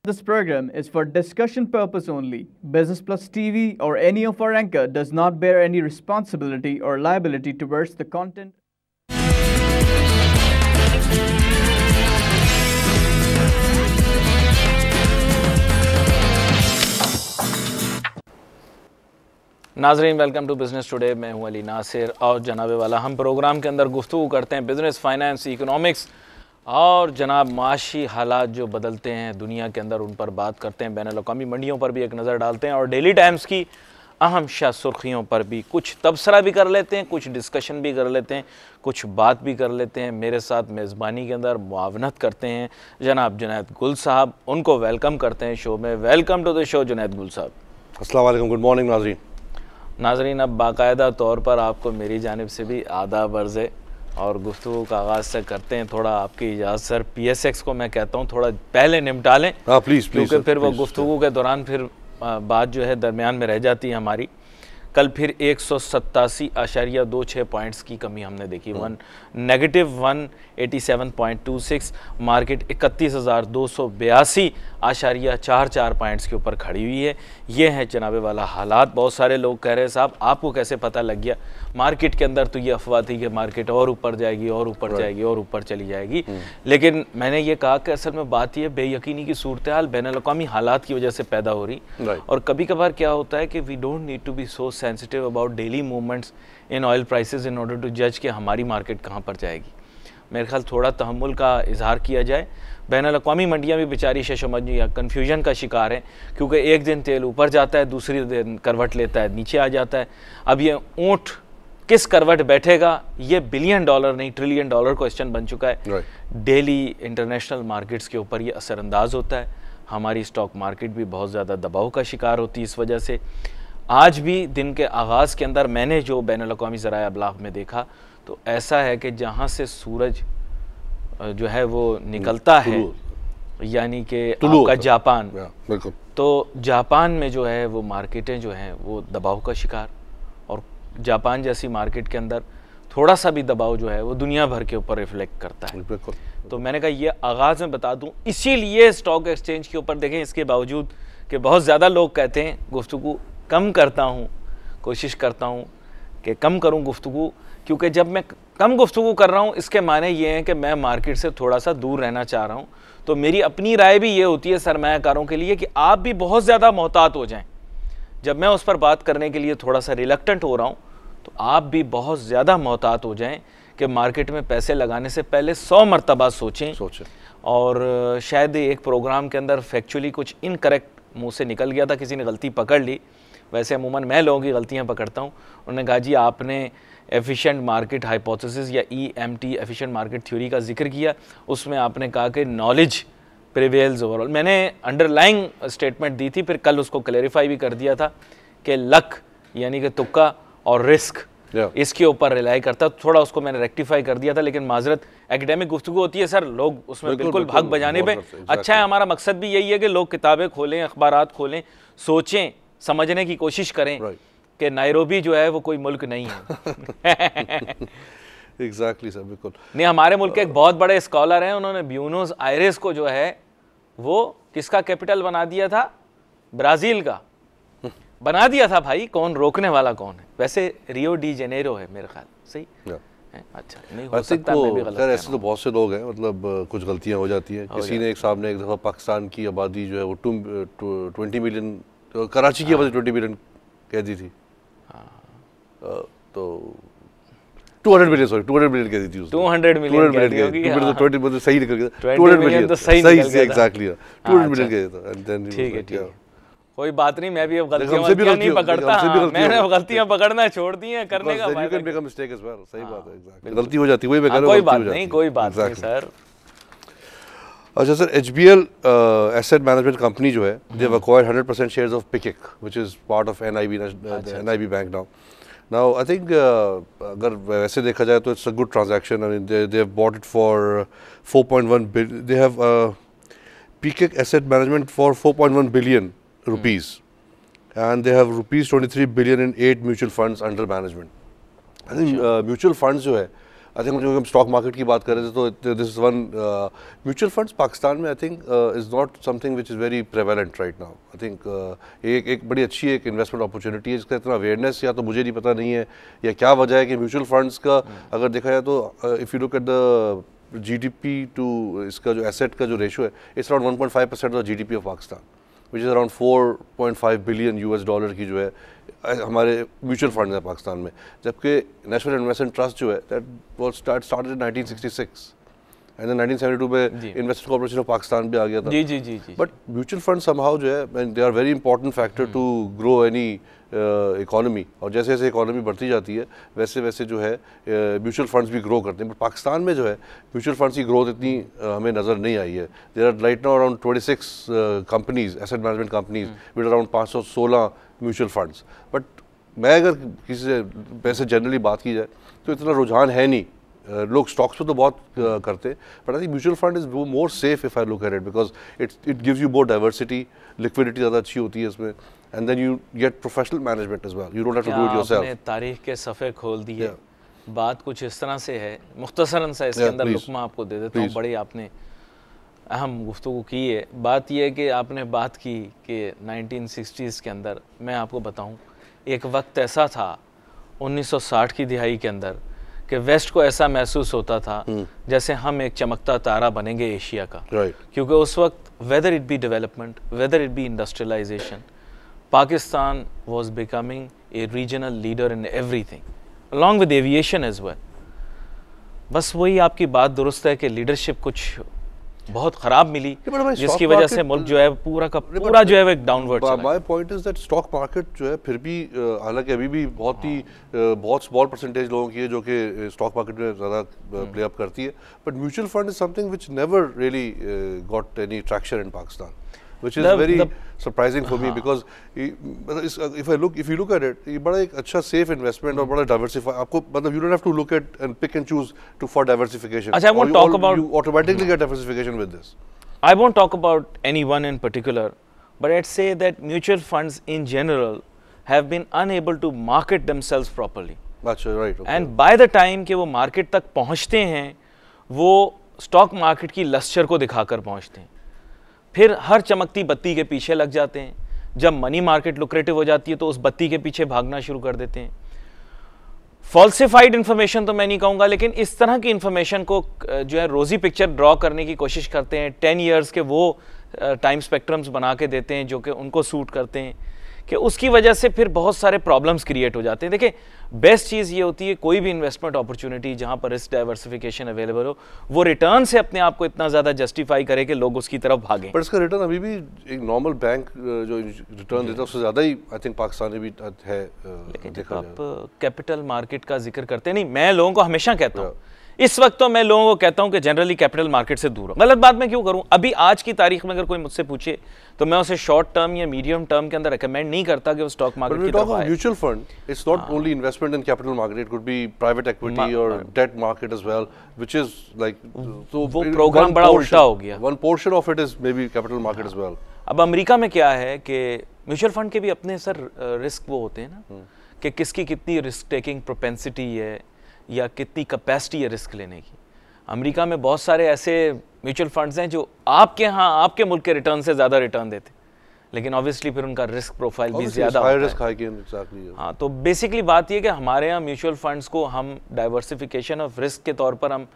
This program is for discussion purpose only. Business Plus TV or any of our anchor does not bear any responsibility or liability towards the content. नाजरीन, welcome to business today. मैं हूं अली नासिर और जनाब वाला हम programme के अंदर गुफ्तगू करते हैं बिज़नेस, फाइनेंस, इकोनॉमिक्स और जनाब माशी हालात जो बदलते हैं दुनिया के अंदर उन पर बात करते हैं। बैनुल-अक़वामी मंडियों पर भी एक नज़र डालते हैं और डेली टाइम्स की अहम शाह सुर्खियों पर भी कुछ तबसरा भी कर लेते हैं, कुछ डिस्कशन भी कर लेते हैं, कुछ बात भी कर लेते हैं। मेरे साथ मेज़बानी के अंदर मुआवनत करते हैं जनाब जुनैद गुल साहब। उनको वेलकम करते हैं शो में। Welcome to the show Junaid Gul साहब। अस्सलाम वालेकुम, गुड मॉर्निंग नाज़रीन। नाजरीन, अब बाकायदा तौर पर आपको मेरी जानिब से भी आदाब अर्ज़ है और गुफ्तगू का आगाज़ से करते हैं। थोड़ा आपकी इजाज़त सर, PSX को मैं कहता हूँ थोड़ा पहले निपटा लें। हाँ प्लीज़, क्योंकि फिर वो गुफ्तगू के दौरान फिर बात जो है दरमियान में रह जाती है हमारी। कल फिर 187.26 पॉइंट्स की कमी हमने देखी। -187.26, मार्केट 31,282.44 पॉइंट्स के ऊपर खड़ी हुई है। ये है जनाबे वाला हालात। बहुत सारे लोग कह रहे हैं साहब आपको कैसे पता लग गया? मार्केट के अंदर तो ये अफवाह थी कि मार्केट और ऊपर जाएगी और ऊपर जाएगी और ऊपर चली जाएगी। लेकिन मैंने ये कहा कि असल में बात ये बेयकीनी की सूरत हाल बैनुल-अक़वामी हालात की वजह से पैदा हो रही। और कभी कभार क्या होता है कि we don't need to be so sensitive about daily movements in oil prices in order to जज कि हमारी मार्केट कहाँ पर जाएगी। मेरे ख्याल थोड़ा तहम्मुल का इजहार किया जाए। बैनुल-अक़वामी मंडियाँ भी बेचारी शशमंज या कन्फ्यूजन का शिकार हैं, क्योंकि एक दिन तेल ऊपर जाता है, दूसरी दिन करवट लेता है, नीचे आ जाता है। अब ये ऊँट किस करवट बैठेगा ये $बिलियन नहीं $ट्रिलियन क्वेश्चन बन चुका है। डेली इंटरनेशनल मार्केट्स के ऊपर ये असरअंदाज होता है। हमारी स्टॉक मार्केट भी बहुत ज़्यादा दबाव का शिकार होती है इस वजह से। आज भी दिन के आगाज़ के अंदर मैंने जो बैनुल-अक़वामी ज़राए अबलाग में देखा तो ऐसा है कि जहाँ से सूरज जो है वो निकलता है, यानी कि आपका जापान, तो जापान में जो है वो मार्केटें जो हैं वो दबाव का शिकार, और जापान जैसी मार्केट के अंदर थोड़ा सा भी दबाव जो है वो दुनिया भर के ऊपर रिफ्लेक्ट करता है। तो मैंने कहा ये आगाज़ में बता दूं। इसीलिए स्टॉक एक्सचेंज के ऊपर देखें, इसके बावजूद कि बहुत ज़्यादा लोग कहते हैं गुफ्तगू कम करता हूँ, कोशिश करता हूँ कि कम करूँ गुफ्तगू, क्योंकि जब मैं कम गुफ्तगू कर रहा हूँ इसके माने ये हैं कि मैं मार्केट से थोड़ा सा दूर रहना चाह रहा हूँ। तो मेरी अपनी राय भी ये होती है सरमायाकारों के लिए कि आप भी बहुत ज़्यादा मोहतात हो जाएं। जब मैं उस पर बात करने के लिए थोड़ा सा रिलक्टेंट हो रहा हूँ तो आप भी बहुत ज़्यादा मोहतात हो जाएं कि मार्केट में पैसे लगाने से पहले 100 मरतबा सोचें। और शायद एक प्रोग्राम के अंदर फैक्चुअली कुछ इनकरेक्ट मुँह से निकल गया था, किसी ने गलती पकड़ ली। वैसे अमूमन मैं लोगों की गलतियाँ पकड़ता हूँ। उन्होंने कहा जी आपने एफिशिएंट मार्केट हाइपोथेसिस या EMT एफिशिएंट मार्केट थ्योरी का जिक्र किया, उसमें आपने कहा कि नॉलेज प्रिवेल्स ओवरऑल। मैंने अंडरलाइंग स्टेटमेंट दी थी, फिर कल उसको क्लैरिफाई भी कर दिया था कि लक यानी कि तुक्का और रिस्क इसके ऊपर रिलाई करता, थोड़ा उसको मैंने रेक्टिफाई कर दिया था। लेकिन माजरत एकेडमिक गुफ्तगू होती है सर, लोग उसमें बिल्कुल भाग बजाने पे अच्छा है। हमारा मकसद भी यही है कि लोग किताबें खोलें, अखबारात खोलें, सोचें, समझने की कोशिश करें कि नायरोबी जो है वो कोई मुल्क नहीं है। एग्जैक्टली सर, बिल्कुल नहीं। हमारे मुल्क के एक बहुत बड़े स्कॉलर हैं, उन्होंने ब्यूनोस आयरेस को जो है वो किसका कैपिटल बना दिया था? ब्राज़ील का बना दिया था। भाई कौन रोकने वाला कौन है? वैसे रियो डी जेनेरो है मेरे ख्याल। सही है? अच्छा, नहीं हो सकता मैं भी गलत। ऐसे तो बहुत से लोग हैं, मतलब कुछ गलतियां हो जाती हैं। किसी ने एक सामने एक दफ़ा पाकिस्तान की आबादी जो है वो 20 मिलियन, कराची की आबादी 20 मिलियन कह दी थी। तो 200 मिलियन, सॉरी 200 मिलियन कह दी थी। 200 मिलियन सही निकल गया। 20 मिलियन तो सही एग्जैक्टली 200 मिलियन कह दिया। ठीक है, ठीक है, कोई बात नहीं। मैं भी अब गलतियां नहीं पकड़ता। मैंने गलतियां पकड़ना छोड़ दी हैं, करने का फायदा। सही बात है, एग्जैक्टली गलती हो जाती है, वही मैं कह रहा हूं। कोई बात नहीं, कोई बात नहीं सर। अच्छा sir, HBL asset management company जो है, they have acquired 100% shares of PICIC which is part of NIB bank now I think अगर वैसे देखा जाए तो it's a good transaction. I mean they have bought it for 4.1 billion. They have PICIC asset management for 4.1 billion rupees and they have rupees 23 billion in 8 mutual funds under management. I think mutual funds जो है I think जो हम stock market की बात कर रहे थे तो this is one mutual funds Pakistan में I think is not something which is very prevalent right now. I think एक बड़ी अच्छी एक इन्वेस्टमेंट अपॉर्चुनिटी है जिसका इतना अवेयरनेस या तो मुझे नहीं पता नहीं है या क्या वजह है कि म्यूचुअल फंड्स का अगर देखा जाए तो if you look at the GDP to इसका जो एसेट का जो रेशो है it's around 1.5% of GDP of Pakistan which is around 4.5 billion US$ की जो है हमारे म्यूचुअल फंड है पाकिस्तान में, जबकि नेशनल इन्वेस्टमेंट ट्रस्ट जो है that was started in 1966 and 1972 में इन्वेस्टमेंट कॉर्पोरेशन ऑफ पाकिस्तान भी आ गया था। जी। बट म्यूचुअल फंड समहाउ जो है they are very important factor to grow any economy, और जैसे जैसे इकोनॉमी बढ़ती जाती है वैसे वैसे जो है म्यूचुअल फंड्स भी ग्रो करते हैं। बट पाकिस्तान में जो है म्यूचुअल फंड्स की ग्रोथ इतनी हमें नज़र नहीं आई है। There are right now around 26 companies, asset management companies with around 516 mutual funds. But मैं अगर किसी से वैसे जनरली बात की जाए तो इतना रुझान है नहीं। लोग स्टॉक्स पे तो बहुत करते, but I think mutual fund is more safe if I look at it because it gives you more diversity, liquidity ज़्यादा अच्छी होती है इसमें, and then you get professional management as well, you don't have to do it yourself. आपने तारीख के सफ़े खोल दिए। बात कुछ इस तरह से है, मुख्तसरन सा इसके अंदर लुकमा आपको दे देता हूँ। बड़ी आपने अहम गुफ्तगू की है। बात यह है कि आपने बात की कि 1960s के अंदर, मैं आपको बताऊं एक वक्त ऐसा था 1960 की दिहाई के अंदर कि वेस्ट को ऐसा महसूस होता था जैसे हम एक चमकता तारा बनेंगे एशिया का, क्योंकि उस वक्त whether it be development, whether it be industrialisation, Pakistan was becoming a regional leader in everything along with aviation as well. बस वही आपकी बात दुरुस्त है कि लीडरशिप कुछ बहुत खराब मिली, जिसकी वजह से मुल्क जो है पूरा का पूरा जो है एक डाउनवर्ड चला। My point is that stock market जो है फिर भी हालांकि अभी भी बहुत स्मॉल परसेंटेज लोगों की है जो कि स्टॉक मार्केट में ज़्यादा प्ले अप करती है, but mutual fund is something which never really got any traction in Pakistan, which is very surprising for me because if you look at it, ये बड़ा एक अच्छा safe investment और बड़ा diversify, आपको मतलब you don't have to look at and pick and choose for diversification. अच्छा, I won't talk about, you automatically get diversification with this. I won't talk about anyone in particular, but I'd say that mutual funds in general have been unable to market themselves properly. अच्छा, right. Okay. And by the time कि वो market तक पहुँचते हैं, वो stock market की lustre को दिखाकर पहुँचते हैं, फिर हर चमकती बत्ती के पीछे लग जाते हैं। जब मनी मार्केट लुक्रेटिव हो जाती है तो उस बत्ती के पीछे भागना शुरू कर देते हैं। फॉल्सिफाइड इन्फॉर्मेशन तो मैं नहीं कहूँगा, लेकिन इस तरह की इन्फॉर्मेशन को जो है रोज़ी पिक्चर ड्रॉ करने की कोशिश करते हैं। 10 ईयर्स के वो टाइम स्पेक्ट्रम्स बना के देते हैं जो कि उनको सूट करते हैं, कि उसकी वजह से फिर बहुत सारे प्रॉब्लम्स क्रिएट हो जाते हैं। देखिए, बेस्ट चीज़ ये होती है कोई भी इन्वेस्टमेंट अपॉर्चुनिटी जहाँ पर रिस्क डाइवर्सिफिकेशन अवेलेबल हो, वो रिटर्न से अपने आप को इतना ज़्यादा जस्टिफाई करे कि लोग उसकी तरफ भागें। पर इसका रिटर्न अभी भी एक नॉर्मल बैंक जो रिटर्न देता है उससे ज़्यादा ही आई थिंक पाकिस्तान में भी है। लेकिन आप कैपिटल मार्केट का जिक्र करते नहीं, मैं लोगों को हमेशा कहता हूँ, इस वक्त तो मैं लोगों को कहता हूं कि जनरली कैपिटल मार्केट से दूर हो। गलत बात मैं क्यों करूं? अभी आज की तारीख में अगर कोई मुझसे पूछे तो मैं उसे शॉर्ट टर्म या मीडियम टर्म के अंदर रेकमेंड नहीं करता कि वो स्टॉक मार्केट की तरफ आए। Mutual fund, it's not only investment in capital market, it could be private equity और debt market as well, which is like, तो वो प्रोग्राम बड़ा उल्टा हो गया। One portion of it is may be capital market as well. अब America में क्या है कि म्यूचुअल फंड के भी अपने सर रिस्क वो होते हैं ना, कि किसकी कितनी रिस्क टेकिंग प्रोपेंसिटी है या कितनी कैपेसिटी है रिस्क लेने की। अमेरिका में बहुत सारे ऐसे म्यूचुअल फंड्स हैं जो आपके यहाँ आपके मुल्क के रिटर्न से ज़्यादा रिटर्न देते, लेकिन ऑब्वियसली फिर उनका रिस्क प्रोफाइल भी ज़्यादा होता है। हाँ, तो बेसिकली बात ये कि हमारे यहाँ म्यूचुअल फंड्स को हम डाइवर्सिफिकेशन ऑफ रिस्क के तौर पर हम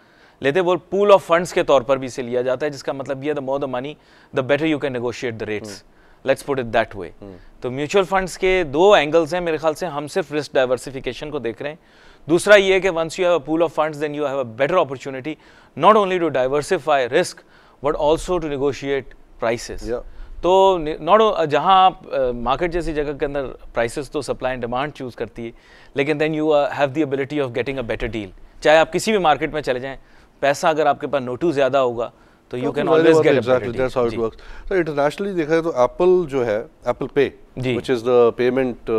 लेते, वो पूल ऑफ फंड्स के तौर पर भी इसे लिया जाता है, जिसका मतलब ये the more the money the better you can negotiate the rates, let's put it that way. तो म्यूचुअल फंड्स के दो एंगल्स हैं मेरे ख्याल से, हम सिर्फ रिस्क डाइवर्सिफिकेशन को देख रहे हैं। दूसरा ये है कि once you have a pool of funds then you have a better opportunity not only to diversify risk but also to negotiate prices. तो नॉट जहाँ आप मार्केट जैसी जगह के अंदर प्राइसेस तो सप्लाई एंड डिमांड चूज करती है, लेकिन then you have the ability of getting a better deal. चाहे आप किसी भी मार्केट में चले जाएं, पैसा अगर आपके पास नोटू ज़्यादा होगा तो you can always get exactly, that's how it works. तो इंटरनेशनली देखा जाए तो एप्पल जो है, एप्पल पे which is the payment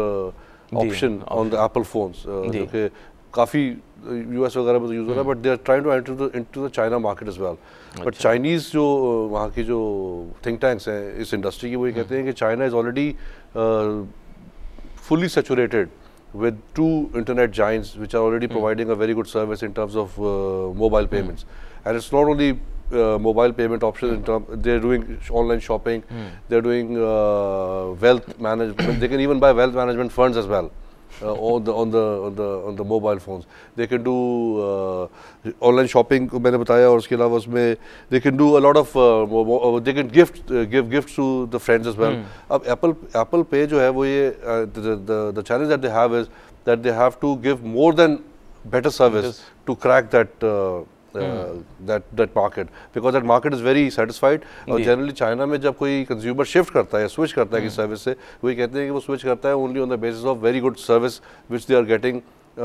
option on the Apple phones, जो कि काफ़ी यूएस वगैरह में तो यूज़ हो रहा है, but they are trying to enter into the China market as well. But Chinese जो वहाँ की जो थिंक टैंक्स हैं इस इंडस्ट्री की, वो ये कहते हैं कि China is already fully saturated with two internet giants which are already providing a very good service in terms of mobile payments. And it's not only mobile payment options, they're doing online shopping, they're doing wealth management, they can even buy wealth management funds as well. On the mobile phones, they can do online shopping को मैंने बताया, और उसके अलावा उसमें they can do a lot of they can give gifts to the friends as well. अब Apple Pay जो है वो ये the challenge that they have is that they have to give more than better service to crack that that market, because that market is very satisfied. और generally China में जब कोई consumer shift करता है, switch करता है किसी service से, वही कहते हैं कि वो switch करता है only on the basis of very good service which they are getting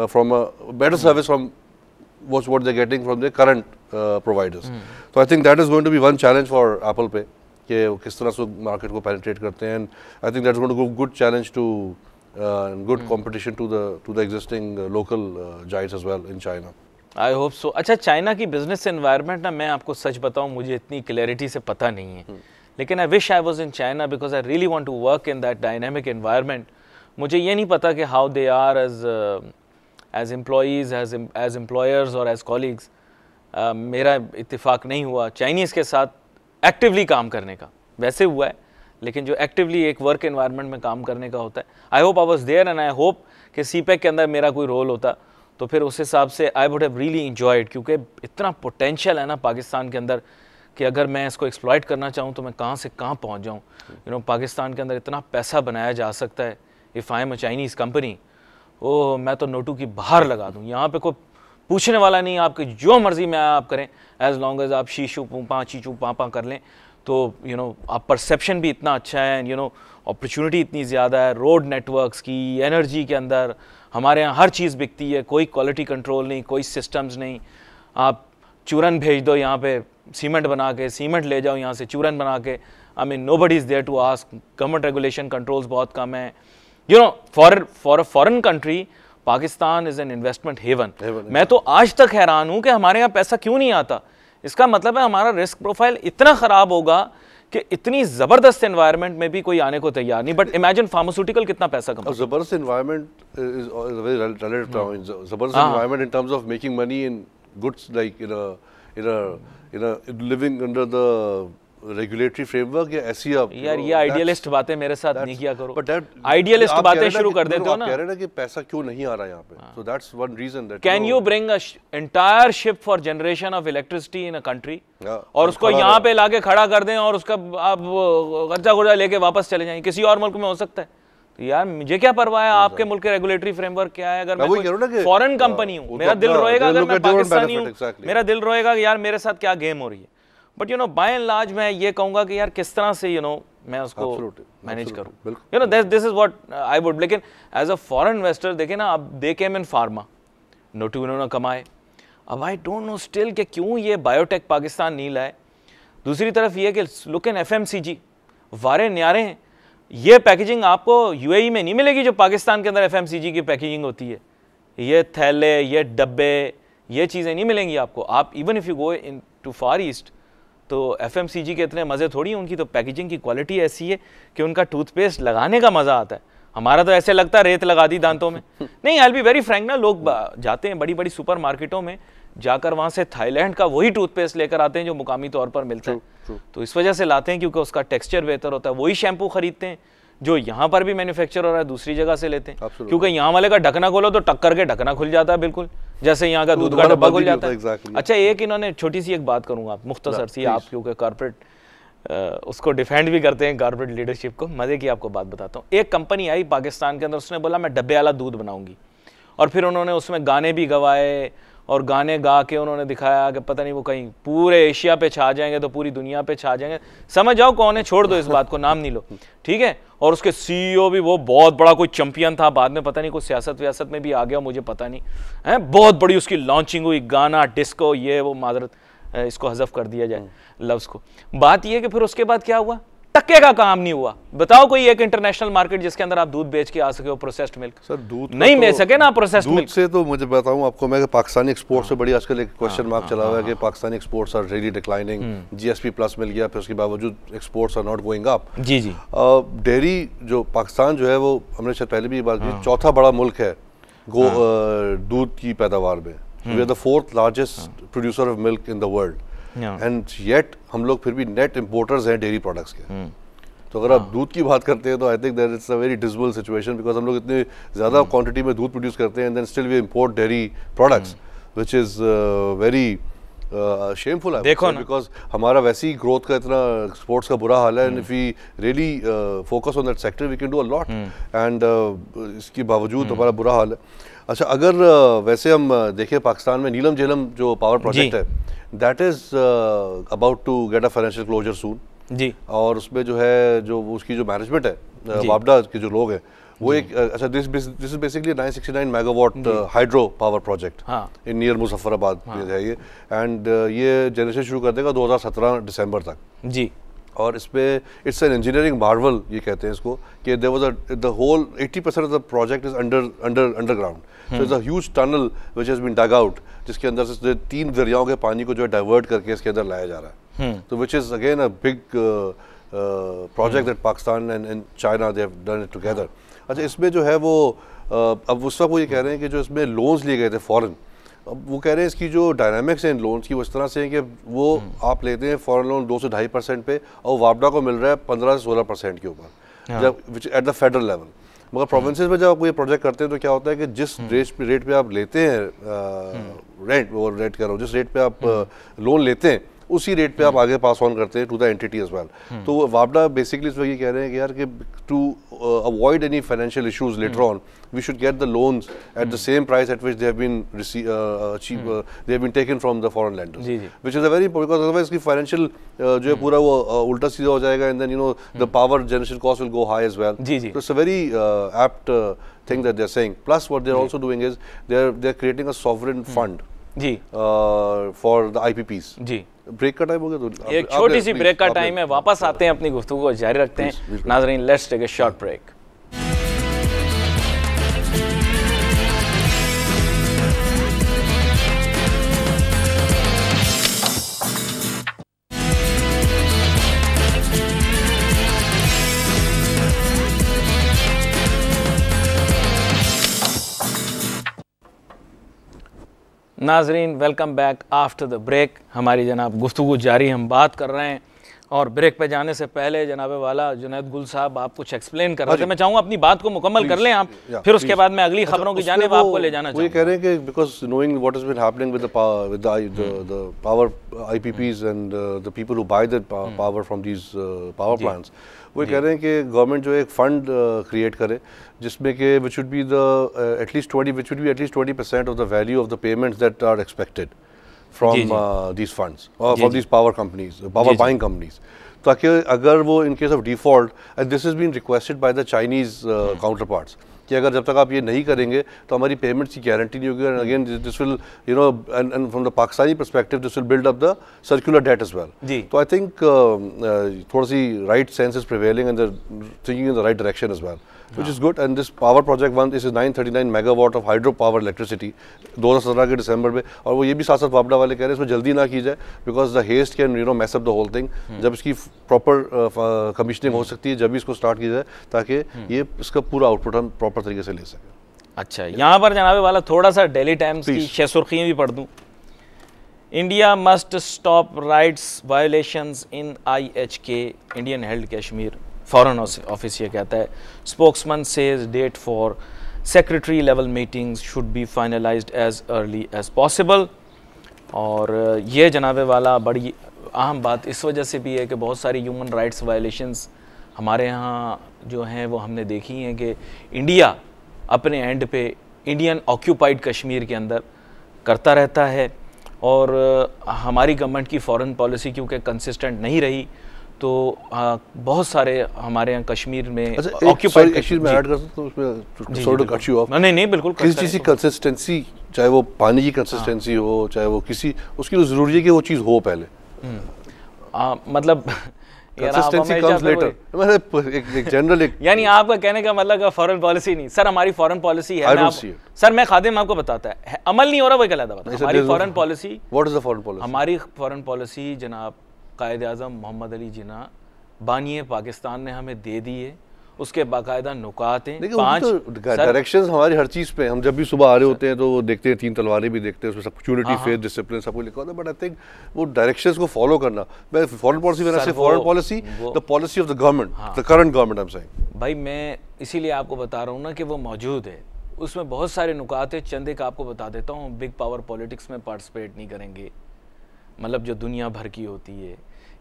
from a better service from what they're getting from their current providers. So I think that is going to be one challenge for Apple Pay, कि वो किस तरह से market को penetrate करते हैं, and I think that's going to be a good challenge to good competition to the existing local giants as well in China. I hope so. अच्छा, China की बिजनेस एनवायरनमेंट ना, मैं आपको सच बताऊं, मुझे इतनी क्लैरिटी से पता नहीं है, लेकिन I wish I was in China because I really want to work in that dynamic environment. मुझे ये नहीं पता कि how they are as employees, as employers और एज कॉलीग्स। मेरा इत्तेफाक नहीं हुआ चाइनीज़ के साथ एक्टिवली काम करने का, वैसे हुआ है, लेकिन जो एक्टिवली एक वर्क एनवायरनमेंट में काम करने का होता है, I hope I was there and I hope कि सीपेक के अंदर मेरा कोई रोल होता तो फिर उस हिसाब से I would have really enjoyed, क्योंकि इतना पोटेंशियल है ना पाकिस्तान के अंदर कि अगर मैं इसको एक्सप्लॉइट करना चाहूँ तो मैं कहाँ से कहाँ पहुँच जाऊँ। यू नो, पाकिस्तान के अंदर इतना पैसा बनाया जा सकता है if I am a Chinese company. Oh, मैं तो नोटू की बाहर लगा दूँ, यहाँ पे कोई पूछने वाला नहीं, आपके जो मर्जी में आप करें, एज लॉन्ग एज आप शीशू पूपा चीचू पापा कर लें, तो यू नो आप परसेप्शन भी इतना अच्छा है, यू नो अपॉर्चुनिटी इतनी ज़्यादा है, रोड नेटवर्क्स की, एनर्जी के अंदर हमारे यहाँ हर चीज़ बिकती है, कोई क्वालिटी कंट्रोल नहीं, कोई सिस्टम्स नहीं। आप चूरन भेज दो यहाँ पे सीमेंट बना के, सीमेंट ले जाओ यहाँ से चूरन बना के, I mean nobody is there to ask. Government regulation controls बहुत कम है, you know for a foreign country Pakistan is an investment haven. मैं तो आज तक हैरान हूँ कि हमारे यहाँ पैसा क्यों नहीं आता। इसका मतलब है हमारा रिस्क प्रोफाइल इतना ख़राब होगा कि इतनी ज़बरदस्त एनवायरनमेंट में भी कोई आने को तैयार नहीं। बट इमेजिन फार्मास्यूटिकल कितना पैसा कमाता है। ज़बरदस्त environment is a very relative term. ज़बरदस्त environment in terms of making money in goods, like in a living under the regulatory framework, या ऐसी आप यार ये आइडियलिस्ट बातें मेरे साथ नहीं किया करो। बट आइडियलिस्ट बातें शुरू कर देते हो ना। कह रहे हैं ना कि पैसा क्यों नहीं आ रहा यहाँ पे, so that's one reason that can you bring a entire ship for generation of electricity in a country और उसको यहाँ पे लाके खड़ा कर दें और उसका आप कर्जा गुर्जा लेके वापस चले जाएं। किसी और मुल्क में हो सकता है, तो यार मुझे क्या परवाह है आपके मुल्क के रेगुलेटरी फ्रेमवर्क क्या है। अगर मैं फॉरेन कंपनी हूँ, मेरा दिल रोएगा, अगर मैं पाकिस्तानी हूँ मेरा दिल रोएगा कि यार मेरे साथ क्या गेम हो रही है। But you know by and large मैं ये कहूँगा कि यार किस तरह से यू नो मैं उसको मैनेज करूँ, you know this is what I would. लेकिन एज अ फॉरेन इन्वेस्टर देखे ना, अब दे केम इन फार्मा, नोटू इन्होंने कमाए। अब आई डोंट नो स्टिल कि क्यों ये बायोटेक पाकिस्तान नहीं लाए। दूसरी तरफ ये कि लुक इन FMCG वारे न्यारे हैं, ये पैकेजिंग आपको UAE में नहीं मिलेगी जो पाकिस्तान के अंदर FMCG की पैकेजिंग होती है। ये थैले, ये डब्बे, ये चीज़ें नहीं मिलेंगी आपको। आप even if you go into far east तो FMCG के इतने मज़े थोड़ी हैं, उनकी तो पैकेजिंग की क्वालिटी ऐसी है कि उनका टूथपेस्ट लगाने का मज़ा आता है। हमारा तो ऐसे लगता है रेत लगा दी दांतों में। नहीं, आई बी वेरी फ्रैंक ना, लोग जाते हैं बड़ी बड़ी सुपर मार्केटों में, जाकर वहाँ से थाईलैंड का वही टूथपेस्ट लेकर आते हैं जो मुकामी तौर पर मिलता है। तो इस वजह से लाते हैं क्योंकि उसका टेक्सचर बेहतर होता है। वही शैम्पू खरीदते हैं जो यहाँ पर भी मैन्युफैक्चर हो रहा है, दूसरी जगह से लेते हैं, क्योंकि यहाँ वाले का ढकना खोलो तो टक्कर के ढकना खुल जाता है, बिल्कुल जैसे यहाँ का दूध का डब्बा खुल जाता है। अच्छा, एक इन्होंने छोटी सी एक बात करूँगा आप मुख्तसर सी, आप क्योंकि कॉर्पोरेट उसको डिफेंड भी करते हैं कॉर्पोरेट लीडरशिप को। मज़े की आपको बात बताता हूँ। एक कंपनी आई पाकिस्तान के अंदर, उसने बोला मैं डब्बे वाला दूध बनाऊंगी, और फिर उन्होंने उसमें गाने भी गवाए और गाने गा के उन्होंने दिखाया कि पता नहीं वो कहीं पूरे एशिया पे छा जाएंगे तो पूरी दुनिया पे छा जाएंगे। समझ जाओ कौन है, छोड़ दो इस बात को, नाम नहीं लो, ठीक है। और उसके CEO भी वो बहुत बड़ा कोई चैंपियन था, बाद में पता नहीं कोई सियासत व्यासत में भी आ गया, मुझे पता नहीं है। बहुत बड़ी उसकी लॉन्चिंग हुई, गाना, डिस्को, ये वो, माजरत इसको हज़फ कर दिया जाए लफ्ज़ को। बात ये कि फिर उसके बाद क्या हुआ, टक्के का काम नहीं हुआ। बताओ कोई एक इंटरनेशनल मार्केट जिसके अंदर आप दूध बेच के आ सके हो प्रोसेस्ड मिल्क। सर दूध नहीं बेच सके ना प्रोसेस्ड मिल्क से। तो मुझे बताऊं आपको मैं कि पाकिस्तानी एक्सपोर्ट से बड़ी आजकल एक क्वेश्चन मार्क चला हुआ है कि Pakistani exports are really declining, GSP plus मिल गया फिर उसके बावजूद exports are not going up. जी जी। डेयरी जो पाकिस्तान जो है वो हमने शायद पहले भी बात की, चौथा बड़ा मुल्क है दूध की पैदावार में। We are the 4th largest producer of milk in the world and yet हम लोग फिर भी नेट इंपोर्टर्स हैं डेयरी प्रोडक्ट्स के। तो अगर आप दूध की बात करते हैं तो I think that it's a very disable situation, because हम लोग इतने ज़्यादा क्वांटिटी में दूध प्रोड्यूस करते हैं and then still we import dairy products which is very shameful है। देखो ना, बिकॉज हमारा वैसे ही ग्रोथ का इतना एक्सपोर्ट्स का बुरा हाल है and if we really focus on that sector we can do a lot and इसके बावजूद हमारा बुरा हाल है। अच्छा, अगर वैसे हम देखें पाकिस्तान में नीलम झेलम जो पावर प्रोजेक्ट है that is about to get a financial closure soon जी। और उसमें जो है जो उसकी जो मैनेजमेंट है वापडा के जो लोग हैं वो एक अच्छा this is basically 969 megawatt hydro power project in near Muzaffarabad है ये एंड ये जनरेशन शुरू कर देगा 2017 दिसंबर तक जी। और इस पे इट्स एन इंजीनियरिंग मार्वल ये कहते हैं इसको कि there was the whole 80% of the project is underground, so it's a huge tunnel which has been dug out जिसके अंदर से 3 दरियाओं के पानी को जो है डाइवर्ट करके इसके अंदर लाया जा रहा है। तो which is again a big project that Pakistan and China they have done it together। अच्छा, इसमें जो है वो अब उस वक्त वो ये कह रहे हैं कि जो इसमें लोन्स लिए गए थे फॉरेन, अब वो कह रहे हैं इसकी जो डायनामिक्स हैं इन लोन्स की वो इस तरह से हैं कि वो आप लेते हैं फॉरेन लोन 2 से 2.5% पे और वापडा को मिल रहा है 15 से 16% के ऊपर जब विच एट द फेडरल लेवल। मगर प्रोविंसेस में जब आप ये प्रोजेक्ट करते हैं तो क्या होता है कि जिस रेट पे आप लेते हैं रेट कह रहा हूँ जिस रेट पे आप लोन लेते हैं उसी रेट पे आप आगे पास ऑन करते हैं to the entity as well. तो वापडा बेसिकली इसमें ये कह रहे हैं कि यार कि to avoid any financial issues later on we should get the loans at the same price at which they have been they have been taken from the foreign lenders, which is a very important because otherwise इसकी financial जो है पूरा वो उल्टा सीधा हो जाएगा and then you know the power generation cost will go high as well. तो it's a very apt thing that they're saying. Plus what they're also doing is they're creating a sovereign fund जी for the IPPs जी। Break का time हो गया तो एक छोटी सी break का टाइम है, वापस आते हैं अपनी गुफ्तगू को जारी रखते हैं। नाज़रीन, let's take a short break. नाजरीन, welcome back after the break. हमारी जनाब गुफ्तगू जारी, हम बात कर रहे हैं और ब्रेक पे जाने से पहले जनाब वाला जुनैद गुल साहब आप कुछ एक्सप्लेन कर रहे थे। मैं चाहूँगा अपनी बात को मुकम्मल कर लें आप, फिर उसके बाद मैं अगली खबरों की जानिब आपको ले जाना चाहूँगा। वो ये कह रहे हैं कि because knowing what has been happening with the power IPPs and the people who buy the power from these power plants, वो कह रहे हैं कि गवर्नमेंट जो एक फंड क्रिएट करे जिसमें कि which would be at least 20% of the value of the payments that are expected from these funds or from these power companies, power buying companies, ताकि अगर वो in case of default, and this has been requested by the Chinese counterparts कि अगर जब तक आप ये नहीं करेंगे तो हमारी पेमेंट्स की गारंटी नहीं होगी। And again this will you know and from the Pakistani perspective this will build up the circular debt as well. तो आई थिंक थोड़ा सी right sense is prevailing and thinking in the right direction as well, which is good। and this power project one is 939 megawatt of hydro power electricity 2017 के दिसंबर में। और वो ये भी साथ साथ वापडा वाले कह रहे हैं इसमें जल्दी ना की जाए because the haste can you know mess up the whole thing. जब इसकी प्रॉपर कमीशनिंग हो सकती है जब भी इसको स्टार्ट की जाए ताकि ये इसका पूरा आउटपुट हम प्रॉपर तरीके से ले सकें। अच्छा, यहाँ पर जनाबे वाला थोड़ा सा डेली टाइम्स की छह सुर्खियाँ भी पढ़ दूँ। India must stop rights violations in IHK, Indian held Kashmir foreign office ये कहता है। Spokesman says date for secretary level meetings should be finalised as early as possible. और ये जनाबे वाला बड़ी अहम बात इस वजह से भी है कि बहुत सारी ह्यूमन राइट्स वायलेशंस हमारे यहाँ जो हैं वो हमने देखी हैं कि इंडिया अपने एंड पे इंडियन ऑक्यूपाइड कश्मीर के अंदर करता रहता है। और हमारी गवर्नमेंट की फॉरेन पॉलिसी क्योंकि कंसिस्टेंट नहीं रही तो बहुत सारे हमारे यहाँ कश्मीर में ऑक्यूपाइड कश्मीर में ऐड कर सकते हैं उसमें sorry to cut you off. नहीं बिल्कुल, किसी चीज़ की कंसिस्टेंसी, चाहे वो पानी की कंसिस्टेंसी हो चाहे वो किसी, उसकी तो ज़रूरी है कि वो चीज़ हो पहले। मतलब कंसिस्टेंसी कम्स लेटर। मतलब एक जनरल एक यानी आपका कहने का मतलब फॉरेन पॉलिसी नहीं सर, हमारी फॉरेन पॉलिसी है, सर मैं खादिम आपको बताता है, अमल नहीं हो रहा वो कहलाता है। हमारी foreign policy, what is the foreign policy? हमारी फॉरेन पॉलिसी जनाब कायद आज़म मोहम्मद अली जिन्ना बानिए पाकिस्तान ने हमें दे दी है, उसके बाकायदा नुकात हैं, 5 डायरेक्शंस हमारी हर चीज़ पे। हम जब भी सुबह आ रहे होते हैं तो वो देखते हैं 3 तलवारें भी देखते हैं, उसमें सब यूनिटी, फेथ, डिसिप्लिन सब कुछ लिखा होता है। बट आई थिंक वो डायरेक्शंस को फॉलो करना, मैं फॉरेन पॉलिसी में से foreign policy the policy of the government, the current government I am saying. भाई मैं इसीलिए आपको बता रहा हूँ ना कि वो मौजूद है, उसमें बहुत सारे नुकात है। चंद एक आपको बता देता हूँ, बिग पावर पॉलिटिक्स में पार्टिसिपेट नहीं करेंगे, मतलब जो दुनिया भर की होती है।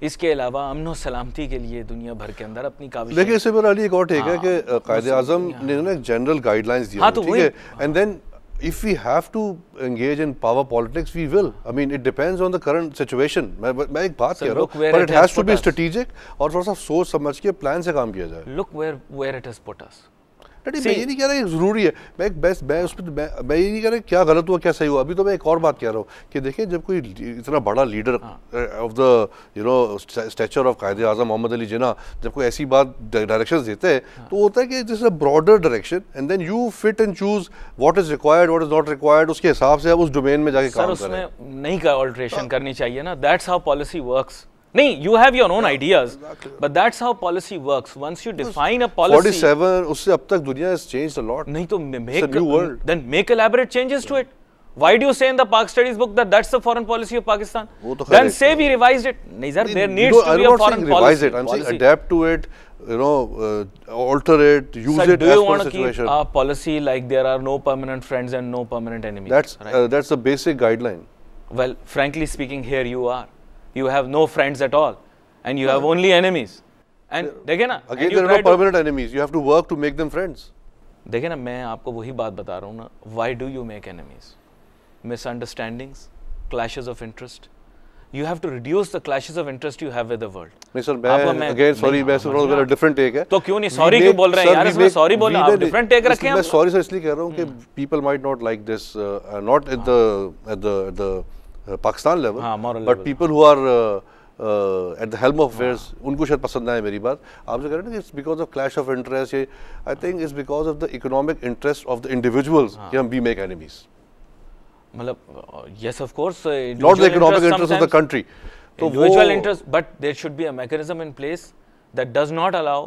इसके अलावा अमन सलामती के लिए दुनिया भर के अंदर अपनी काबिल। लेकिन इससे मेरा एक और ठीक है कि कायदे आज़म ने ना एक जनरल गाइडलाइंस दी है, ठीक है, and then if we have to engage in power politics we will. I mean it depends on the current situation. मैं एक बात कह रहा हूँ, but it has to be strategic और थोड़ा सा सोच समझ के प्लान से काम किया जाए। Look where it has put us. मैं ये नहीं कह रहा ज़रूरी है, मैं ये नहीं कह रहा क्या गलत हुआ क्या सही हुआ। अभी तो मैं एक और बात कह रहा हूँ कि देखिए जब कोई इतना बड़ा leader of the stature of कायदे आज़म मोहम्मद अली जिन्ना जब कोई ऐसी बात डायरेक्शंस देते हैं तो होता है कि this is a broader direction and then you fit and choose what is required, what is not required, उसके हिसाब से आप उस डोमेन में जाके काम करें। उसमें नहीं का ऑल्टरेशन करनी चाहिए ना, दैट्स हाउ पॉलिसी वर्क्स। नहीं, you have your own ideas, but that's how policy works. Once you define a policy, 47 उससे अब तक दुनिया has changed a lot. नहीं तो then make elaborate changes to it. Why do you say in the Pak studies book that that's the foreign policy of Pakistan? Then say we revised it. नहीं sir, there needs to be a foreign policy. Revise it. I'm saying adapt to it. You know, alter it, use it as per situation. Do you want to keep a policy like there are no permanent friends and no permanent enemies? That's the basic guideline. Well, frankly speaking, here you are. You have no friends at all, and you have only enemies. And देखे ना, again there are no permanent enemies. You have to work to make them friends. देखे ना, मैं आपको वही बात बता रहा हूँ ना. Why do you make enemies? Misunderstandings, clashes of interest. You have to reduce the clashes of interest you have with the world. नहीं सर, मैं again sorry, मैं थोड़ा मेरा different take है. तो क्यों नहीं sorry क्यों बोल रहे हैं यार? इसमें sorry बोलना, आप different take रखें. मैं sorry सर इसलिए कह रहा हूँ कि people might not like this, not at the Pakistan level, but people who are at the helm of affairs, उनको शायद पसंद ना आए मेरी बात. आप जो कह रहे हैं ना कि it's because of clash of interest, I think it's because of the economic interest of the individuals कि हम we make enemies. मतलब yes of course, not the economic interest of the country. Individual interest, but there should be a mechanism in place that does not allow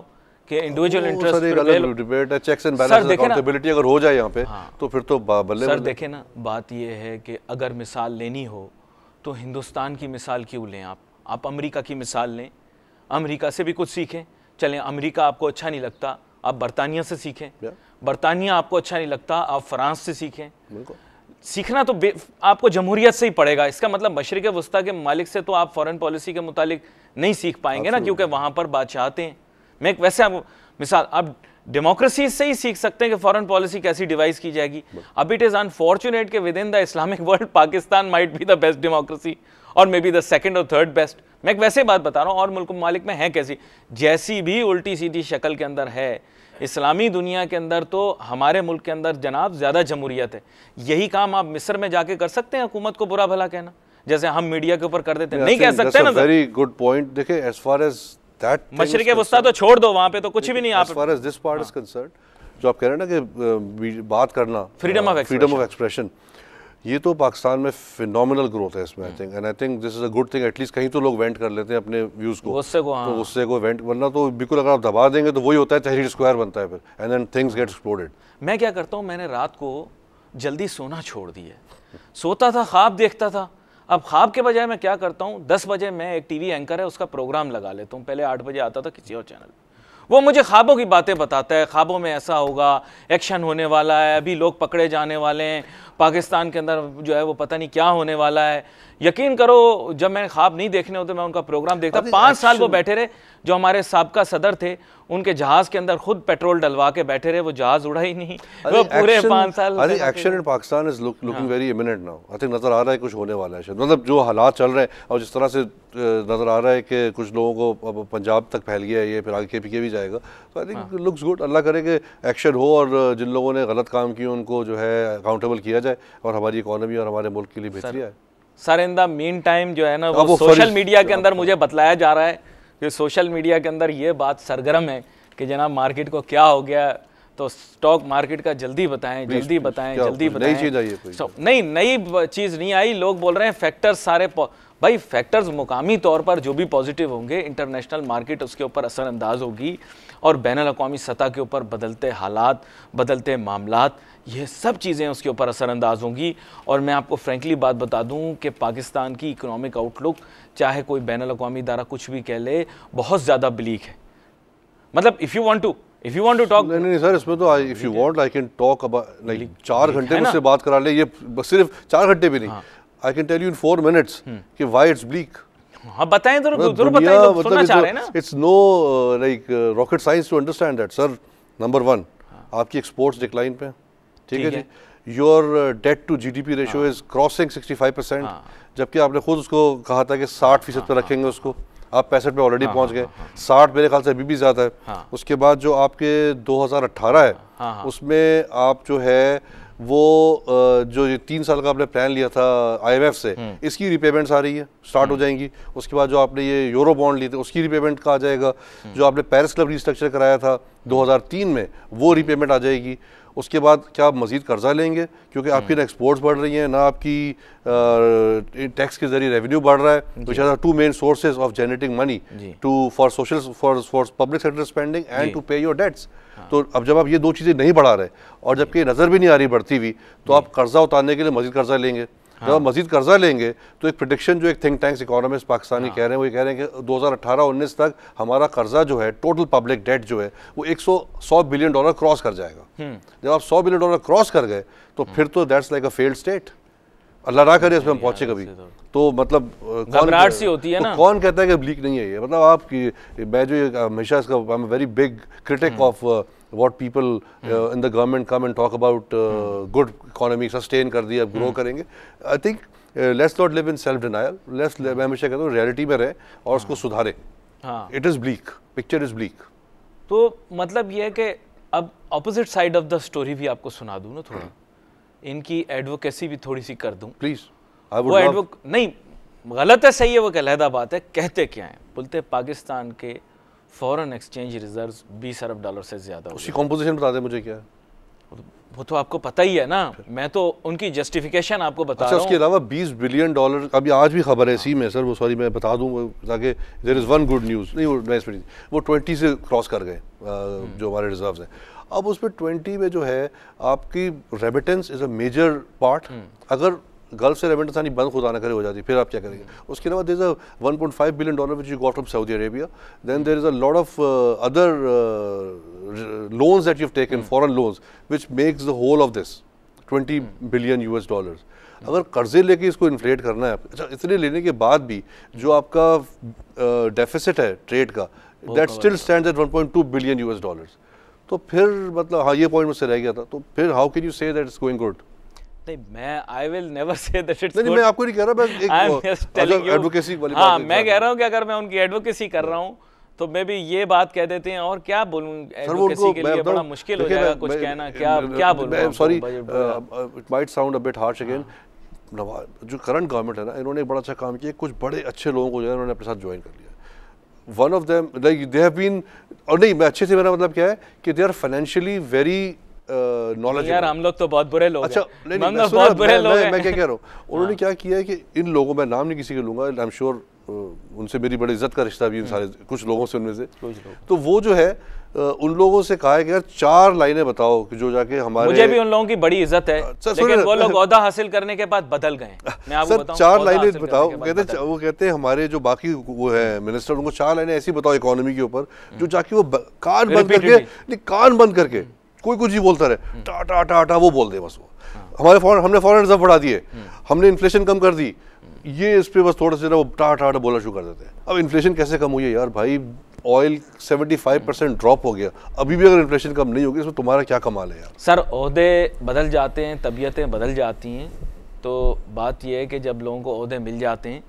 कि individual interest sir एक अलग debate है. Checks and balance accountability अगर हो जाए यहाँ पे तो फिर तो बल्ले. सर देखें ना, बात ये है कि अगर मिसाल लेनी हो तो हिंदुस्तान की मिसाल क्यों लें आप अमेरिका की मिसाल लें, अमेरिका से भी कुछ सीखें. चलें, अमेरिका आपको अच्छा नहीं लगता, आप बरतानिया से सीखें. बरतानिया आपको अच्छा नहीं लगता, आप फ्रांस से सीखें. सीखना तो आपको जमहूरियत से ही पड़ेगा. इसका मतलब मशरिक़ वस्ता के ममालिक से तो आप फॉरेन पॉलिसी के मुतालिक नहीं सीख पाएंगे ना, क्योंकि वहाँ पर बादशाहते हैं. मैं वैसे आपको मिसाल, आप डेमोक्रेसी से ही सीख सकते हैं कि फॉरेन पॉलिसी कैसी डिवाइस की जाएगी. अब इट इज़ अनफॉर्चुनेट कि with in the Islamic world Pakistan might be the best democracy और मे बी द सेकंड और थर्ड बेस्ट. मैं एक वैसे बात बता रहा हूँ, और मुल्क मालिक में है कैसी, जैसी भी उल्टी सीधी शक्ल के अंदर है इस्लामी दुनिया के अंदर, तो हमारे मुल्क के अंदर जनाब ज़्यादा जमहूरियत है. यही काम आप मिस्र में जाके कर सकते हैं, हुकूमत को बुरा भला कहना, जैसे हम मीडिया के ऊपर कर देते हैं. नहीं कह सकते ना. Very good point. देखिए, एज फार एज मशरिक़ वस्ता तो छोड़ दो, वहाँ पे तो कुछ भी नहीं. आप as far as this part is concerned, जो आप कह रहे हैं ना कि बात करना, फ्रीडम ऑफ एक्सप्रेशन, ये तो पाकिस्तान में फिनोमिनल ग्रोथ है इसमें. I think and I think this is a good thing. At least कहीं तो लोग वेंट कर लेते हैं अपने व्यूज को, तो उससे को वेंट, वरना तो बिल्कुल अगर आप दबा देंगे तो वही होता है, तहरीर स्क्वायर बनता है फिर, and then things get exploded. मैं क्या करता हूँ, मैंने रात को जल्दी सोना छोड़ दिया. सोता था, ख्वाब देखता था. अब ख्वाब के बजाय मैं क्या करता हूँ, 10 बजे मैं एक टीवी एंकर है उसका प्रोग्राम लगा लेता हूँ. पहले 8 बजे आता था किसी और चैनल, वो मुझे ख्वाबों की बातें बताता है. ख्वाबों में ऐसा होगा, एक्शन होने वाला है, अभी लोग पकड़े जाने वाले हैं, पाकिस्तान के अंदर जो है वो पता नहीं क्या होने वाला है. यकीन करो, जब मैं ख्वाब नहीं देखने होते मैं उनका प्रोग्राम देखता. 5 साल वो बैठे रहे, जो हमारे साबका सदर थे, उनके जहाज के अंदर खुद पेट्रोल डलवा के बैठे रहे, वो जहाज उड़ा ही नहीं. वो पूरे 5 साल. I think action in Pakistan is looking very imminent now. I think नजर आ रहा है कुछ होने वाला है शायद. मतलब जो हालात चल रहे हैं और जिस तरह से नजर आ रहा है कि कुछ लोगों को अब पंजाब तक फैल गया है ये, फिर आगे पीछे भी जाएगा. तो आई थिंक लुक्स गुड. अल्लाह करे कि एक्शन हो और जिन लोगों ने गलत काम किए उनको जो है अकाउंटेबल किया जाए और हमारी इकोनॉमी और हमारे मुल्क के लिए बेहतरी आए. Sir in the mean time जो है ना, वो सोशल मीडिया के अंदर मुझे बतलाया जा रहा है कि सोशल मीडिया के अंदर ये बात सरगर्म है कि जनाब मार्केट को क्या हो गया, तो स्टॉक मार्केट का जल्दी बताएं, जल्दी बताएं, जल्दी बताएं। नई चीज आई है कोई? नहीं, नई चीज़ नहीं आई। लोग बोल रहे हैं फैक्टर्स सारे, भाई फैक्टर्स मुकामी तौर पर जो भी पॉजिटिव होंगे, इंटरनेशनल मार्केट उसके ऊपर असरअंदाज होगी, और बैनुल-अक़वामी सतह के ऊपर बदलते हालात, बदलते मामलात, ये सब चीज़ें उसके ऊपर असरअंदाज होंगी। और मैं आपको फ्रेंकली बात बता दूं कि पाकिस्तान की इकोनॉमिक आउटलुक, चाहे कोई बैनुल-अक़वामी इदारा कुछ भी कह ले, बहुत ज़्यादा ब्लीक है। मतलब if you want to talk, नहीं सर, इसमें तो if you want I can talk about, like 4 घंटे मुझसे बात करा ले, ये सिर्फ 4 घंटे भी नहीं, I can tell you in 4 minutes कि व्हाई इट्स ब्लीक। हाँ बताएं, जरूर बताएं, तो सुनना चाह रहे हैं ना। It's no like rocket science to understand that sir. Number 1, आपकी एक्सपोर्ट्स डिक्लाइन पे, ठीक है जी। Your debt to GDP ratio is crossing 65%, जबकि आपने खुद उसको कहा था कि 60% पे रखेंगे उसको, आप 65 पे ऑलरेडी पहुंच गए। 60 मेरे ख्याल से अभी भी ज़्यादा है। उसके बाद जो आपके 2018 है, उसमें आप जो है वो जो ये 3 साल का आपने प्लान लिया था IMF से, इसकी रिपेमेंट्स आ रही है, स्टार्ट हो जाएंगी। उसके बाद जो आपने ये यूरो बॉन्ड लिए थे, उसकी रिपेमेंट का आ जाएगा। जो आपने पेरिस क्लब रिस्ट्रक्चर कराया था 2003 में, वो रिपेमेंट आ जाएगी। उसके बाद क्या आप मजीद कर्जा लेंगे, क्योंकि आपकी ना एक्सपोर्ट्स बढ़ रही हैं, ना आपकी टैक्स के जरिए रेवेन्यू बढ़ रहा है, which are the 2 main sources of generating money to for public sector spending and to pay your debts. तो अब जब आप ये 2 चीज़ें नहीं बढ़ा रहे, और जबकि नज़र भी नहीं आ रही बढ़ती हुई, तो आप कर्जा उतारने के लिए मजीद कर्जा लेंगे। जब आप मजीद कर्जा लेंगे, तो एक प्रेडिक्शन जो एक थिंक टैंक्स इकोनॉमिस्ट पाकिस्तानी कह रहे हैं, वो ये कह रहे हैं कि 2018-19 तक हमारा कर्जा जो है, टोटल पब्लिक डेट जो है, वो 100 बिलियन डॉलर क्रॉस कर जाएगा। जब आप 100 बिलियन डॉलर क्रॉस कर गए, तो फिर तो that's like a failed state. Allah ना करे इसमें हम पहुंचे कभी, तो मतलब घबराहट सी होती है ना। कौन कहता है कि ब्लीक नहीं है ये? मतलब आपकी, मैं जो ये हमेशा इसका, I am very big critic of what people in the government come and talk about good economy, sustain कर दिया, grow करेंगे। I think let's not live in self denial, मैं हमेशा कहता हूँ reality में रहे और उसको सुधारे। It is bleak, picture is bleak। तो मतलब ये है कि अब opposite side of the story भी आपको सुना दूँ ना थोड़ा, इनकी advocacy भी थोड़ी सी कर दूँ। Please, वो नहीं, गलत है सही है, वो एक अलहदा बात है। कहते क्या है, बोलते पाकिस्तान के फॉरेन एक्सचेंज रिजर्व्स 20 अरब डॉलर से ज्यादा। उसकी कॉम्पोजिशन बता दे मुझे क्या है? वो तो आपको पता ही है ना, मैं तो उनकी जस्टिफिकेशन आपको बता रहा हूं। उसके अलावा 20 बिलियन डॉलर, अभी आज भी खबर है इसी में सर, वो सॉरी मैं बता दूं ताकि there is one good news, नहीं वो 20 से क्रॉस कर गए जो हमारे रिजर्व्स हैं। अब उस पर 20 में जो है आपकी remittance is a major part. अगर गल्फ से रेमिटेंस आनी बंद खुदा ना करे हो जाती, फिर आप क्या करेंगे? उसके अलावा there is a 1.5 billion dollar which you got from Saudi Arabia, then there is a lot of other loans that you have taken, foreign loans, which makes the whole of this 20 billion US dollars. अगर कर्जे लेके इसको inflate करना है, अच्छा इतने लेने के बाद भी जो आपका डेफिसिट है ट्रेड का, that still stands eight 1.2 billion US dollars. तो फिर मतलब हाँ, ये पॉइंट मुझसे रह गया था। तो फिर how can you say that it's going good? नहीं, मैं I will never say that it's good. नहीं, मैं आपको नहीं कह रहा, मैं एक एडवोकेसी वाली बात। हाँ, मैं कह रहा हूँ कि अगर मैं उनकी एडवोकेसी कर रहा हूँ तो मैं भी ये बात कह देते हैं, और क्या बोलूँ, एडवोकेसी के लिए बड़ा मुश्किल हो जाएगा कुछ कहना। क्या बोलूँ, sorry it might sound a bit harsh again. जो करंट गवर्नमेंट है ना, इन्होंने बड़ा अच्छा काम किया, कुछ बड़े अच्छे लोगों को जो है इन्होंने अपने साथ ज्वाइन कर लिया। One of them like they have been, और नहीं मैं अच्छे से, मेरा मतलब क्या है कि they are financially very knowledge. यार हम लोग तो बहुत बुरे लोग हैं। अच्छा नहीं, बहुत बुरे लोग हैं। मैं क्या कह रहा हूँ, उन्होंने क्या किया है कि इन लोगों, मैं नाम नहीं किसी के लूंगा, आई एम श्योर उनसे मेरी बड़ी इज्जत का रिश्ता भी इन सारे कुछ लोगों से, उनमें से तो वो जो है उन लोगों से कहा है कि यार 4 लाइनें बताओ कि जो जाके हमारे, मुझे भी उन लोगों की बड़ी इज्जत है, लेकिन वो लोग ओहदा हासिल करने के बाद बदल गए। मैं आपको बताऊं, 4 लाइनें बताओ। वो कहते हैं हमारे जो बाकी वो है मिनिस्टर, उनको 4 लाइनें ऐसी बताओ इकोनॉमी के ऊपर जो जाके वो कान बंद करके कोई कुछ ही बोलता रहे, टाटा टाटा वो बोल दे बस। वो हमने फॉरेन रिजर्व बढ़ा दिए, हमने इन्फ्लेशन कम कर दी, ये इस पे बस थोड़ा सा वो टाटा बोलना शुरू कर देते हैं। अब इन्फ्लेशन कैसे कम हुई है यार भाई? ऑयल 75% ड्रॉप हो गया, अभी भी अगर इन्फ्लेशन कम नहीं होगी, इसमें तुम्हारा क्या कमाल है यार? सर ओहदे बदल जाते हैं, तबीयतें बदल जाती हैं, तो बात यह है कि जब लोगों को ओहदे मिल जाते हैं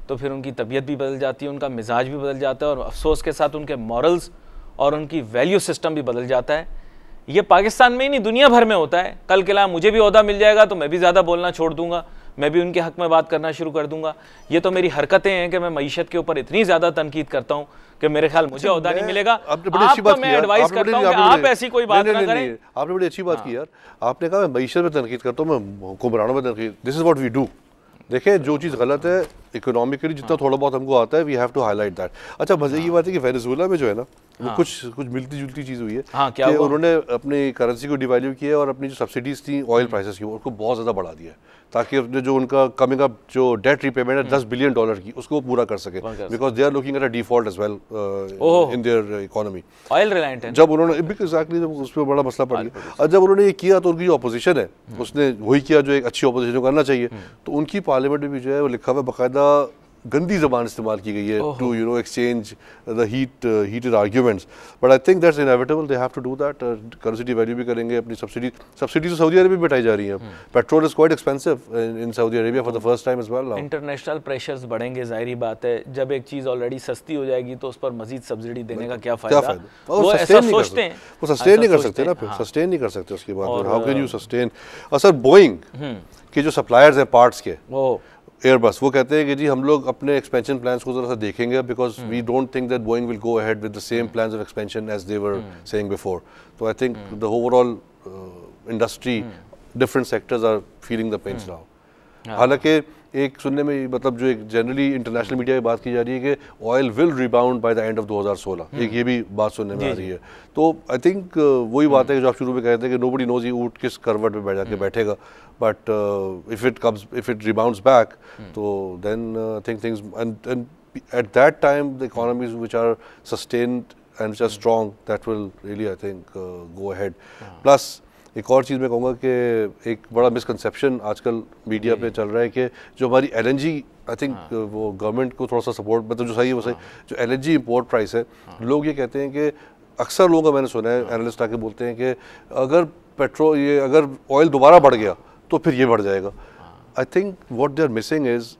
तो फिर उनकी तबीयत भी बदल जाती है, उनका मिजाज भी बदल जाता है, और अफसोस के साथ उनके मॉरल्स और उनकी वैल्यू सिस्टम भी बदल जाता है। ये पाकिस्तान में ही नहीं, दुनिया भर में होता है। कल के ला मुझे भी ओहदा मिल जाएगा तो मैं भी ज़्यादा बोलना छोड़ दूंगा, मैं भी उनके हक में बात करना शुरू कर दूंगा। ये तो मेरी हरकतें हैं कि मैं मईशत के ऊपर इतनी ज्यादा तनकीद करता हूँ कि मेरे ख्याल मुझे ओहदा नहीं मिलेगा। आपको मैं एडवाइस करता हूँ कि आप ऐसी कोई बात ना करें। आपने बड़ी अच्छी बात की यार, आपने कहा मैं मईशत में तनकीद करता हूँ, मैं हुक्मरानों में तनकीद, this is what we do. देखें जो चीज़ गलत है इकोनॉमिकली जितना थोड़ा बहुत हमको आता है, we have to highlight that. अच्छा मजे की बात है कि वेनेजुएला में जो है ना वो कुछ मिलती जुलती चीज़ हुई है क्या कि उन्होंने अपनी करेंसी को डिवैल्यू किया और अपनी जो सब्सिडीज थी ऑयल प्राइसेस की उसको बहुत ज़्यादा बढ़ा दिया ताकि अपने जो उनका कमिंग अप जो डेट रिपेमेंट है $10 बिलियन की उसको पूरा कर सके, because they are looking at a default as well in their economy. Oil reliant है। जब उन्होंने एग्जैक्टली जब उस पर बड़ा मसला पड़ गया और जब उन्होंने ये किया तो उनकी जो अपोजिशन है उसने वही किया जो एक अच्छी अपोजिशन को करना चाहिए। तो उनकी पार्लियामेंट में भी जो है वो लिखा हुआ बाकायदा गंदी ज़बान इस्तेमाल की गई है to you know exchange the heated arguments, but I think that's inevitable, they have to do that. Currency devalue भी करेंगे, अपनी सब्सिडी तो सऊदी अरेबिया में बैठाई जा रही है। Petrol is quite expensive in Saudi Arabia for the first time as well now. International pressures बढ़ेंगे, जाहिर बात है। जब एक चीज़ ऑलरेडी सस्ती हो जाएगी तो उस पर मजीद सब्सिडी देने का क्या फ़ायदा? वो ऐसा सोचते हैं, वो सस्टेन नहीं कर सकते ना, फिर सस्टेन नहीं कर सकते उसके बाद। How can you sustain? और सर बोइंग के जो सप्लायर्स हैं पार्ट्स के, एयरबस, वो कहते हैं कि जी हम लोग अपने एक्सपेंशन प्लान्स को जरा सा देखेंगे because we don't think that Boeing will go ahead with the same plans of expansion as they were saying before. तो I think the overall industry different sectors are feeling the pains now. हालांकि एक सुनने में मतलब जो एक generally international media में बात की जा रही है कि oil will rebound by the end of 2016, एक ये भी बात सुनने में आ रही है। तो आई थिंक वही बात है कि जो आप शुरू में कहते हैं कि नोबडी नोज ये ऊँट किस करवट में बैठ जाके बैठेगा, but if it rebounds back, so then I think things and at that time the economies which are sustained and which are strong, that will really I think go ahead. Plus एक और चीज़ मैं कहूँगा कि एक बड़ा misconception आजकल media पे चल रहा है कि जो हमारी LNG आई थिंक वो गवर्नमेंट को थोड़ा सा सपोर्ट, मतलब जो सही है वो सही, जो LNG इम्पोर्ट प्राइस है, लोग ये कहते हैं कि अक्सर लोगों का मैंने सुना है एनालिस्ट आके बोलते हैं कि अगर ऑयल दोबारा बढ़ गया तो फिर ये बढ़ जाएगा। I think what they are missing is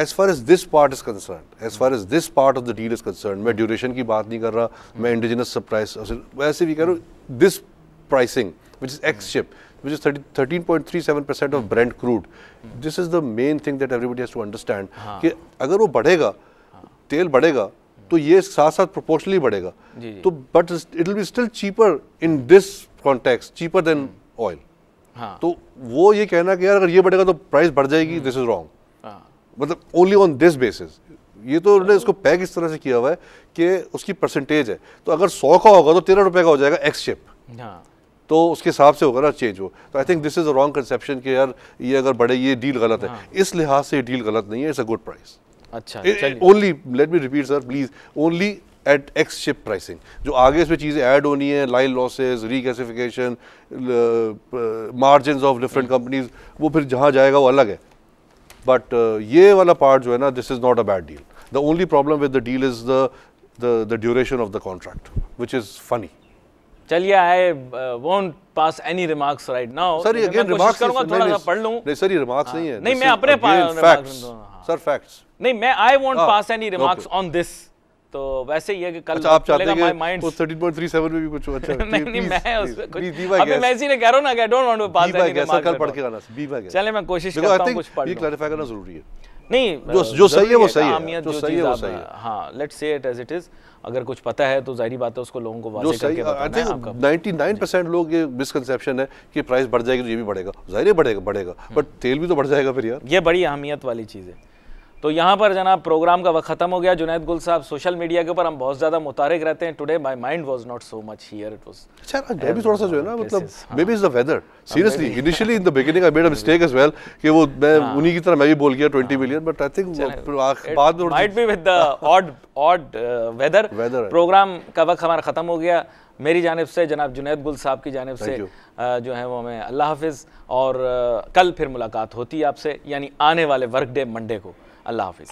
as far as this part is concerned, as far as this part of the deal is concerned, मैं ड्यूरेशन की बात नहीं कर रहा, मैं इंडिजिनस प्राइस वैसे भी कह रहा हूँ, this pricing which is X ship, which is 13.37% of Brent crude. This is the main thing that everybody has to understand कि अगर वो बढ़ेगा, तेल बढ़ेगा तो ये साथ साथ प्रोपोर्शनली बढ़ेगा, तो but it will be still cheaper in this context, cheaper than oil. तो वो ये कहना कि यार अगर ये बढ़ेगा तो प्राइस बढ़ जाएगी, दिस इज रॉन्ग, मतलब ओनली ऑन दिस बेसिस। ये तो उन्होंने इसको पैक इस तरह से किया हुआ है कि उसकी परसेंटेज है, तो अगर 100 का होगा तो 13 रुपए का हो जाएगा एक्स शिप, तो उसके हिसाब से होगा ना चेंज हो। तो I think this is a wrong conception कि यार ये अगर बढ़े ये डील गलत है, इस लिहाज से ये डील गलत नहीं है, इट्स अ गुड प्राइस। अच्छा, only let me repeat sir please, only at ex ship pricing. जो आगे इसमें चीज़ें ऐड होनी है, line losses, regasification, margin of different companies, वो फिर जहाँ जाएगा वो अलग है, बट ये वाला पार्ट जो है ना, this is not a bad deal. The only problem with the deal is the duration of the contract which is funny. चलिए, I won't pass any remarks right now. Sir ये again remarks करूंगा, थोड़ा सा पढ़ लूं। नहीं sir ये remarks नहीं है, नहीं मैं अपने फैक्ट्स सर, फैक्ट्स नहीं, मैं आई won't pass any remarks on this. तो वैसे ये कि कल आप चाहते हैं माइंड 13.37 में भी कुछ अच्छा नहीं मैं उस कुछ अभी मैं इसी ने कह रहा हूं ना कि I don't want to pass any remarks, कल पढ़ के आना बीवा गया। चले मैं कोशिश करता हूं कुछ पढ़ लूं, ये क्लैरिफाई करना जरूरी है। नहीं जो सही है वो सही है, जो सही है वो सही है। हां, let's say it as it is. अगर कुछ पता है तो जाहिर बात है उसको लोगों को वाज़ेह करके बताना है। आपका 99% लोग ये मिसकंसेप्शन है कि प्राइस बढ़ जाएगी तो ये भी बढ़ेगा, जाहिर है बढ़ेगा, बट तेल भी तो बढ़ जाएगा फिर यार। ये बड़ी अहमियत वाली चीज़ है। तो यहाँ पर जनाब प्रोग्राम का वक्त खत्म हो गया। जुनैद गुल साहब, सोशल मीडिया के ऊपर हम बहुत ज़्यादा मुतारिक रहते हैं। Today my mind was not so much here, it was अच्छा मैं भी थोड़ा सा जो है ना, मतलब maybe is the weather, seriously initially in the beginning I made a mistake as well कि वो मैं उन्हीं की तरह मैं भी बोल गया 20 मिलियन, बट आई थिंक बाद में might be with the odd weather. Programme का वक्त हमारा ख़त्म हो गया। मेरी जानिब से, जनाब जुनैद गुल साहब की जानिब से जो है वो हमें अल्लाह हाफिज़, और कल फिर मुलाकात होती है आपसे, यानी आने वाले वर्क डे मंडे को। अल्लाह हाफिज़।